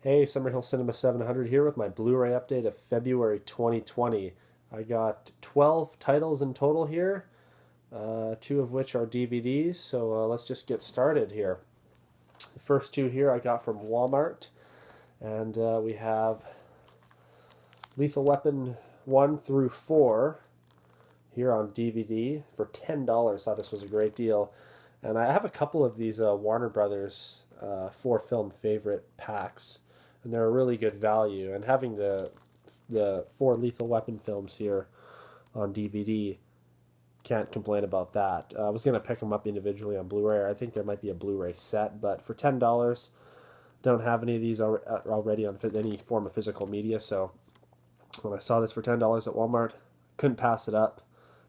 Hey, Summerhill Cinema 700 here with my Blu-ray update of February 2020. I got 12 titles in total here, two of which are DVDs, so let's just get started here. The first two here I got from Walmart, and we have Lethal Weapon 1 through 4 here on DVD for $10. Thought this was a great deal. And I have a couple of these Warner Brothers 4 film favorite packs, and they're a really good value. And having the 4 Lethal Weapon films here on DVD, can't complain about that. I was gonna pick them up individually on Blu-ray. I think there might be a Blu-ray set, but for $10, don't have any of these already on any form of physical media. So when I saw this for $10 at Walmart, couldn't pass it up.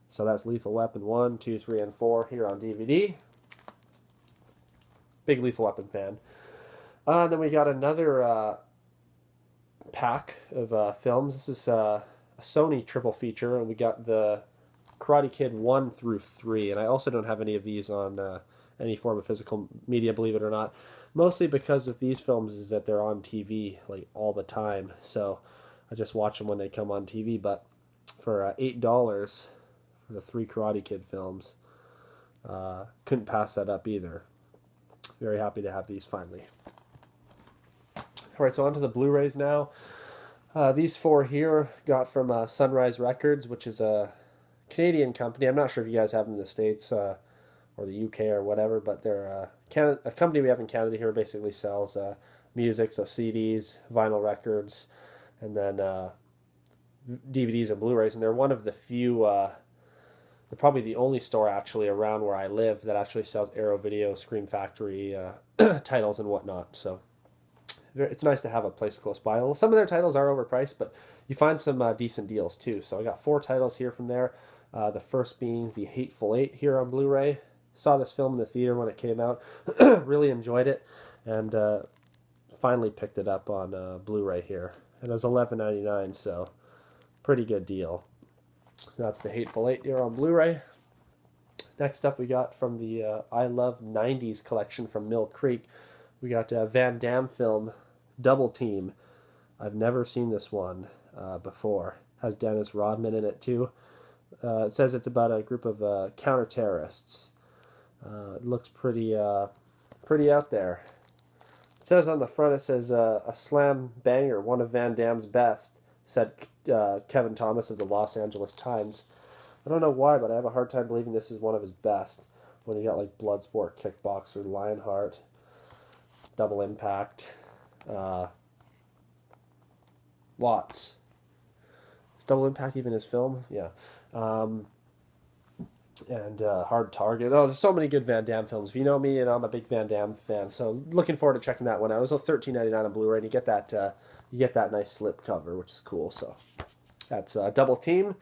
So that's Lethal Weapon 1, 2, 3, and 4 here on DVD. Big Lethal Weapon fan. Then we got another pack of films. This is a Sony triple feature, and we got the Karate Kid 1 through 3. And I also don't have any of these on any form of physical media, believe it or not. Mostly because with these films is that they're on TV like all the time. So I just watch them when they come on TV. But for $8 for the 3 Karate Kid films, couldn't pass that up either. Very happy to have these finally. All right, so on to the Blu-rays now. These 4 here got from Sunrise Records, which is a Canadian company. I'm not sure if you guys have them in the States or the UK or whatever, but they're a company we have in Canada here. Basically sells music, so CDs, vinyl records, and then DVDs and Blu-rays. And they're one of the few, they're probably the only store actually around where I live that actually sells Arrow Video, Scream Factory titles and whatnot. So it's nice to have a place close by. Some of their titles are overpriced, but you find some decent deals too. So I got 4 titles here from there. The first being The Hateful Eight here on Blu-ray. Saw this film in the theater when it came out. Really enjoyed it, and finally picked it up on Blu-ray here. And it was $11.99, so pretty good deal. So that's The Hateful Eight here on Blu-ray. Next up we got from the I Love 90s collection from Mill Creek. We got a Van Damme film, Double Team. I've never seen this one before. Has Dennis Rodman in it too. It says it's about a group of counter-terrorists. It looks pretty out there. It says on the front, it says a slam banger, one of Van Damme's best, said Kevin Thomas of the Los Angeles Times. I don't know why, but I have a hard time believing this is one of his best. When you got like Bloodsport, Kickboxer, Lionheart, Double Impact, lots. Is Double Impact even his film? Yeah. And Hard Target. Oh, there's so many good Van Damme films. If you know me, and I'm a big Van Damme fan, so looking forward to checking that one out. It was $13.99 on Blu-ray, and you get that nice slip cover, which is cool. So that's Double Team.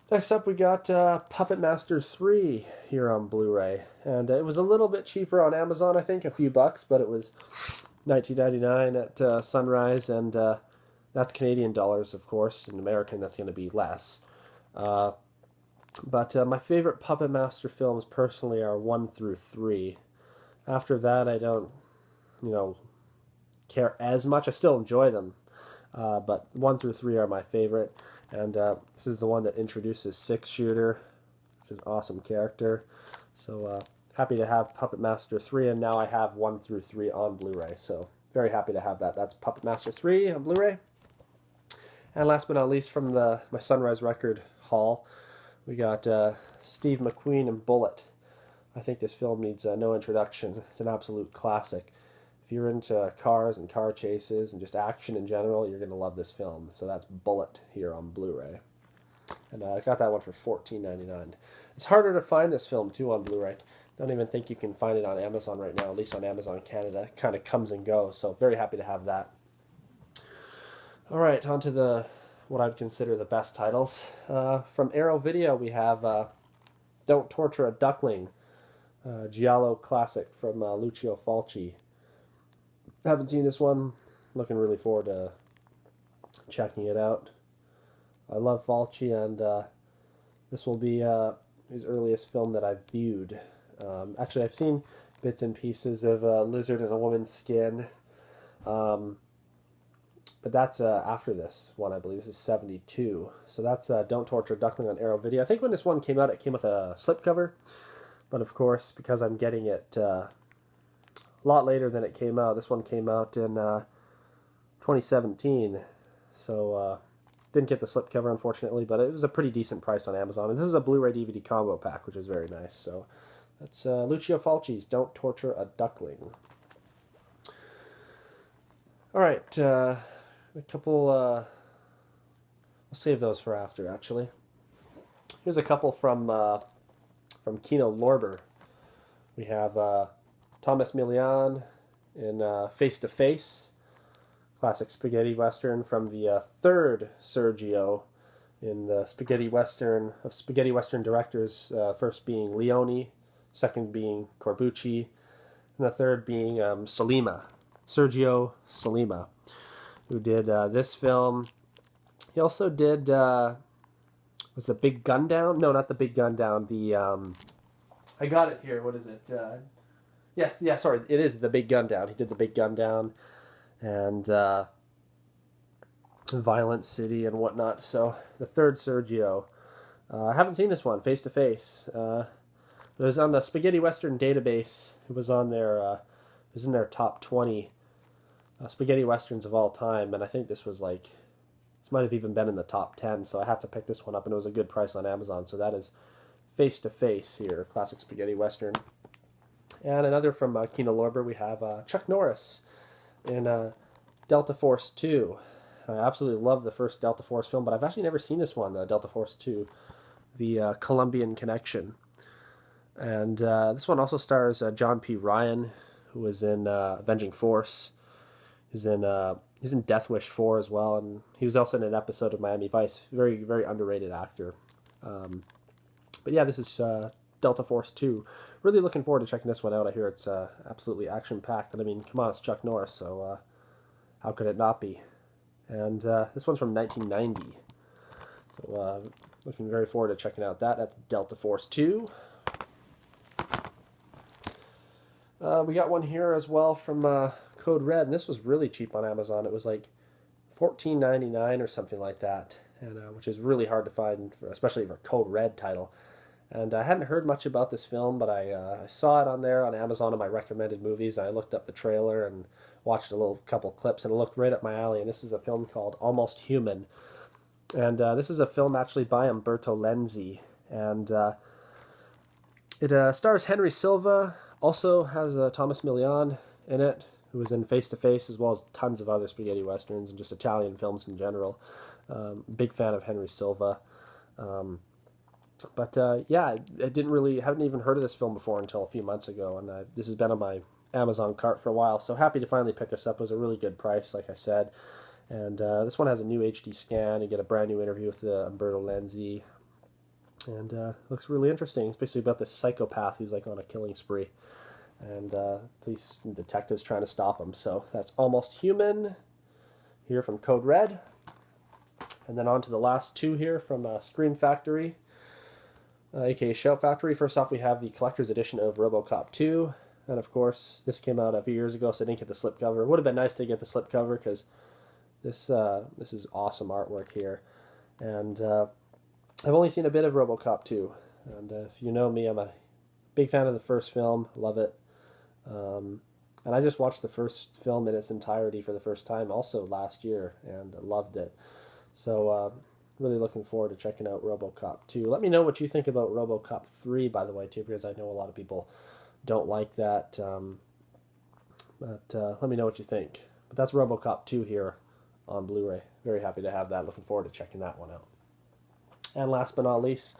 Next up, we got Puppet Masters 3 here on Blu-ray, and it was a little bit cheaper on Amazon, I think, a few bucks, but it was $19.99 at Sunrise, and that's Canadian dollars, of course. In American, that's going to be less. But my favorite Puppet Master films personally are 1 through 3. After that, I don't, care as much. I still enjoy them, but 1 through 3 are my favorite. And this is the one that introduces Six Shooter, which is an awesome character. So happy to have Puppet Master 3, and now I have 1 through 3 on Blu-ray. So very happy to have that. That's Puppet Master 3 on Blu-ray. And last but not least, from my Sunrise Record haul, we got Steve McQueen and Bullet. I think this film needs no introduction. It's an absolute classic. If you're into cars and car chases and just action in general, you're going to love this film. So that's Bullet here on Blu-ray. And I got that one for $14.99. It's harder to find this film, too, on Blu-ray. Don't even think you can find it on Amazon right now, at least on Amazon Canada. It kind of comes and goes, so very happy to have that. All right, on to what I'd consider the best titles. From Arrow Video, we have Don't Torture a Duckling, Giallo classic from Lucio Fulci. Haven't seen this one. Looking really forward to checking it out. I love Fulci, and this will be his earliest film that I've viewed. Actually, I've seen bits and pieces of Lizard in a Woman's Skin. But that's after this one, I believe. This is 72. So that's Don't Torture a Duckling on Arrow Video. I think when this one came out, it came with a slipcover. But of course, because I'm getting it a lot later than it came out, this one came out in 2017. So didn't get the slipcover, unfortunately, but it was a pretty decent price on Amazon. And this is a Blu-ray DVD combo pack, which is very nice. So that's Lucio Fulci's Don't Torture a Duckling. All right, a couple, we'll save those for after, actually. Here's a couple from Kino Lorber. We have Thomas Milian in Face to Face, classic spaghetti western from the third Sergio in the spaghetti western of spaghetti western directors, first being Leone, second being Corbucci, and the third being Sergio Sollima, who did this film. He also did, was the Big Gun Down? No, not the Big Gun Down. The, I got it here. What is it? Yes, yeah, sorry. It is the Big Gun Down. He did the Big Gun Down and Violent City and whatnot. So the third Sergio. I haven't seen this one, Face to Face. It was on the Spaghetti Western database. It was on their, it was in their top 20 spaghetti westerns of all time, and I think this was like, this might have even been in the top 10, so I had to pick this one up, and it was a good price on Amazon. So that is Face to Face here, classic spaghetti western. And another from Kino Lorber, we have Chuck Norris in Delta Force 2. I absolutely love the first Delta Force film, but I've actually never seen this one, Delta Force 2, the Colombian Connection. And this one also stars John P. Ryan, who was in Avenging Force. He's in Death Wish 4 as well, and he was also in an episode of Miami Vice. Very, very underrated actor. But yeah, this is Delta Force 2. Really looking forward to checking this one out. I hear it's absolutely action-packed, and I mean, come on, it's Chuck Norris, so how could it not be? And this one's from 1990. So looking very forward to checking out that. That's Delta Force 2. We got one here as well from Code Red, and this was really cheap on Amazon. It was like $14.99 or something like that, and which is really hard to find, especially for a Code Red title. And I hadn't heard much about this film, but I saw it on there on Amazon in my recommended movies. I looked up the trailer and watched a little couple clips, and it looked right up my alley. And this is a film called Almost Human, and this is a film actually by Umberto Lenzi, and it stars Henry Silva. Also has Thomas Milian in it, who was in Face to Face, as well as tons of other spaghetti westerns and just Italian films in general. Big fan of Henry Silva. But yeah, I haven't even heard of this film before until a few months ago, and this has been on my Amazon cart for a while, so happy to finally pick this up. It was a really good price, like I said. And this one has a new HD scan. You get a brand new interview with Umberto Lenzi. And looks really interesting. It's basically about this psychopath who's like on a killing spree. And police and detectives trying to stop him. So that's Almost Human here from Code Red. And then on to the last two here from Scream Factory, aka Shout Factory. First off, we have the collector's edition of RoboCop 2. And of course, this came out a few years ago, so I didn't get the slipcover. It would have been nice to get the slipcover because this is awesome artwork here. And I've only seen a bit of RoboCop 2. And if you know me, I'm a big fan of the first film. Love it. And I just watched the first film in its entirety for the first time also last year and loved it. So really looking forward to checking out RoboCop 2. Let me know what you think about RoboCop 3, by the way, too, because I know a lot of people don't like that. But let me know what you think. But that's RoboCop 2 here on Blu-ray. Very happy to have that. Looking forward to checking that one out. And last but not least,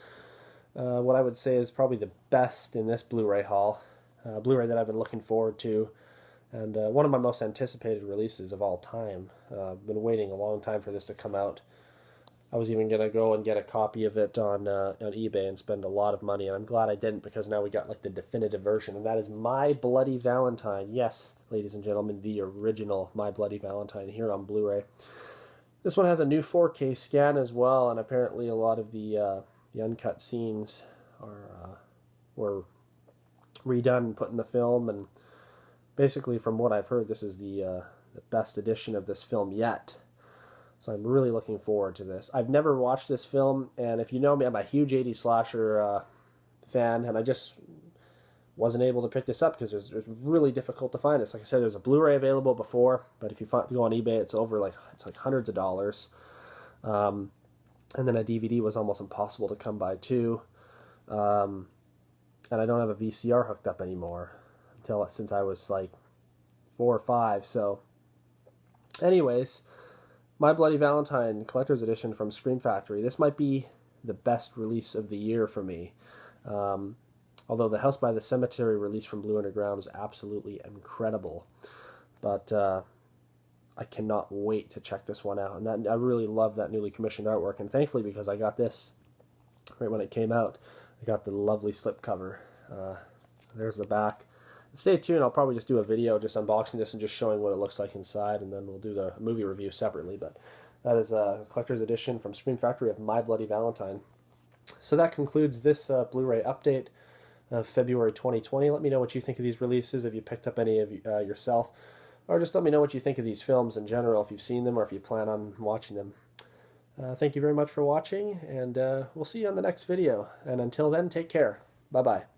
what I would say is probably the best in this Blu-ray haul. Blu-ray that I've been looking forward to. And one of my most anticipated releases of all time. I've been waiting a long time for this to come out. I was even going to go and get a copy of it on eBay and spend a lot of money. And I'm glad I didn't, because now we got like the definitive version. And that is My Bloody Valentine. Yes, ladies and gentlemen, the original My Bloody Valentine here on Blu-ray. This one has a new 4K scan as well. And apparently a lot of the uncut scenes were redone and put in the film. And basically, from what I've heard, this is the the best edition of this film yet. So I'm really looking forward to this. I've never watched this film, and if you know me, I'm a huge 80s slasher fan, and I just wasn't able to pick this up because it was really difficult to find this. Like I said, there's a Blu-ray available before, but if you go on eBay, it's like hundreds of dollars. And then a DVD was almost impossible to come by too. And I don't have a VCR hooked up anymore since I was like 4 or 5. So, anyways, My Bloody Valentine Collector's Edition from Scream Factory. This might be the best release of the year for me. Although the House by the Cemetery release from Blue Underground is absolutely incredible. But I cannot wait to check this one out. And I really love that newly commissioned artwork. And thankfully, because I got this right when it came out, I got the lovely slipcover. There's the back. Stay tuned. I'll probably just do a video just unboxing this and just showing what it looks like inside. And then we'll do the movie review separately. But that is a collector's edition from Scream Factory of My Bloody Valentine. So that concludes this Blu-ray update of February 2020. Let me know what you think of these releases, if you picked up any of yourself, or just let me know what you think of these films in general, if you've seen them or if you plan on watching them. Thank you very much for watching, and we'll see you on the next video. And until then, take care. Bye-bye.